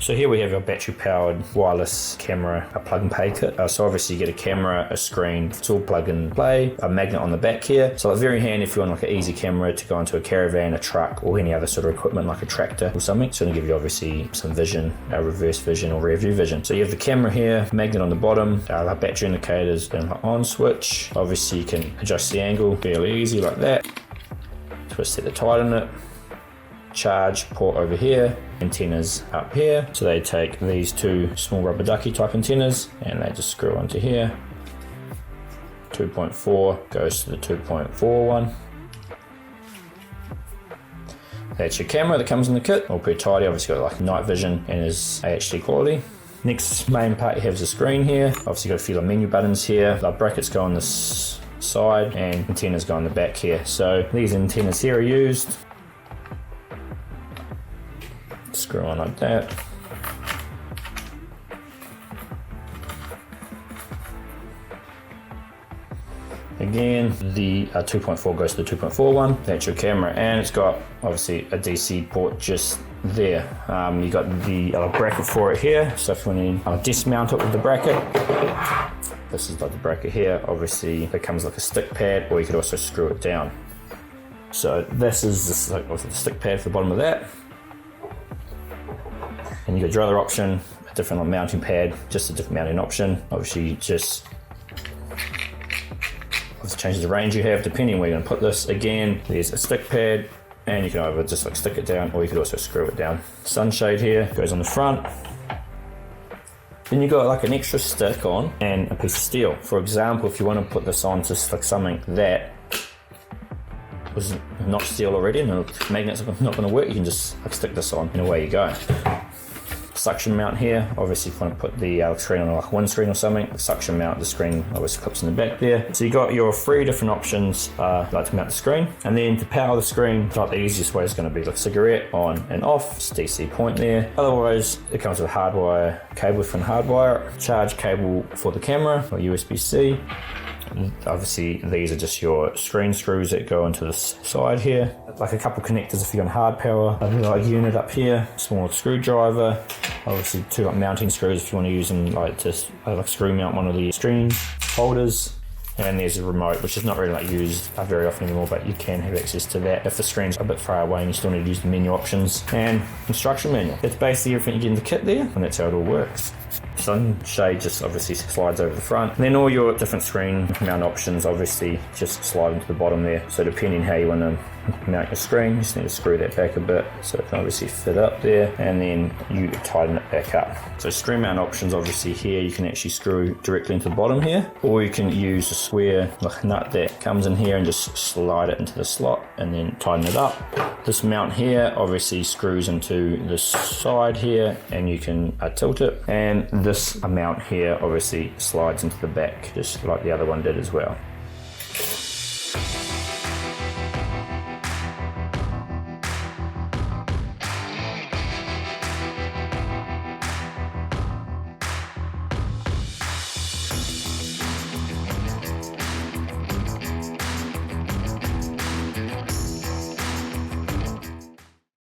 So here we have our battery powered wireless camera, a plug and play kit. So obviously you get a camera, a screen, it's all plug and play, a magnet on the back here. So it's very handy if you want like an easy camera to go into a caravan, a truck, or any other sort of equipment like a tractor or something. It's going to give you obviously some vision, reverse vision or rear view vision. So you have the camera here, magnet on the bottom, our battery indicators and the on switch. Obviously you can adjust the angle fairly easy like that. Twist it to tighten it. Charge port over here, antennas up here. So they take these two small rubber ducky type antennas and they just screw onto here. 2.4 goes to the 2.4 one. That's your camera that comes in the kit. All pretty tidy, obviously got like night vision and is HD quality. Next main part you have is the screen here. Obviously got a few menu buttons here. The brackets go on this side and antennas go on the back here. So these antennas here are used. Screw on like that. Again, the 2.4 goes to the 2.4 one. That's your camera, and it's got obviously a DC port just there. You got the bracket for it here. So if you want to dismount it with the bracket, this is like the bracket here. Obviously, it comes like a stick pad, or you could also screw it down. So this is the stick pad for the bottom of that. And you got your other option, a different mounting pad, just a different mounting option. Obviously, just changes the range you have depending on where you're going to put this. Again, there's a stick pad, and you can either just like stick it down, or you could also screw it down. Sunshade here goes on the front. Then you got like an extra stick on and a piece of steel. For example, if you want to put this on to like something that was not steel already and the magnet's not going to work, you can just like stick this on and away you go. Suction mount here, obviously if you want to put the screen on like a windscreen or something, the suction mount, the screen obviously clips in the back there. So you got your 3 different options like to mount the screen, and then to power the screen, like the easiest way is going to be like cigarette on and off. It's DC point there. Otherwise it comes with a hardwire cable from hardwire, charge cable for the camera or USB-C. Obviously these are just your screen screws that go into this side here, like a couple connectors if you're on hard power, a like unit up here, small screwdriver, obviously 2 like mounting screws if you want to use them like to like screw mount one of the screen holders. And there's a remote, which is not really like used very often anymore, but you can have access to that if the screen's a bit far away and you still need to use the menu options. And instruction manual. That's basically everything you get in the kit there, and that's how it all works. Sunshade just obviously slides over the front. And then all your different screen mount options obviously just slide into the bottom there. So depending how you want to mount your screen, you just need to screw that back a bit so it can obviously fit up there, and then you tighten it back up. So screen mount options obviously here you can actually screw directly into the bottom here, or you can use a square like nut that comes in here and just slide it into the slot and then tighten it up. This mount here obviously screws into this side here and you can tilt it, and this mount here obviously slides into the back just like the other one did as well.